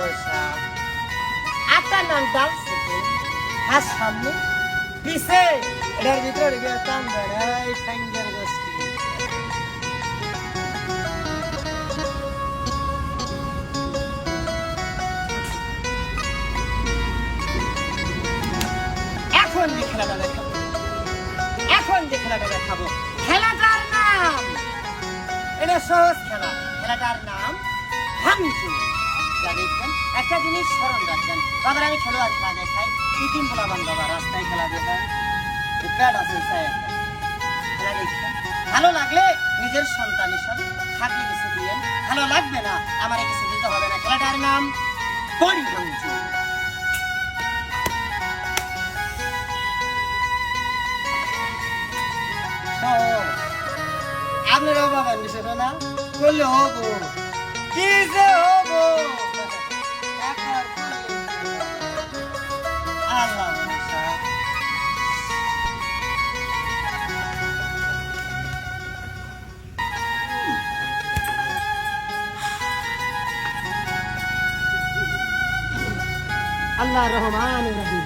ভরসা। আপনার নাম ডালচিনি, আর সামনে পিছে এটার ভিতরে গিয়ে টান দেয় এই ঠ্যাঙ্গের গোষ্ঠী। এখন যে খেলাটা দেখাবো, এখন যে খেলাটা দেখাবো, খেলাটার নাম, এটা সহজ খেলা, খেলাটার নাম ভাঙচুর। যা দেখবেন একটা জিনিস স্মরণ রাখবেন, বাবার আমি খেলোয়াড় খেলা দেখাই, তিন বলাবান বাবা রাস্তায় খেলা দেখায়, প্যাড আছে খেলা দেখবেন। ভালো লাগলে নিজের সন্তান হিসাবে থাকলে কিছু দিয়েন, ভালো লাগবে না আমার কিছু দিতে হবে না। খেলাটার নাম বড়ি ভাঙচুর। আপনারাও বাবার বিষয়টা না করলে হবো, কি যে হবো। আল্লাহ আল্লাহ রহমান রহিম।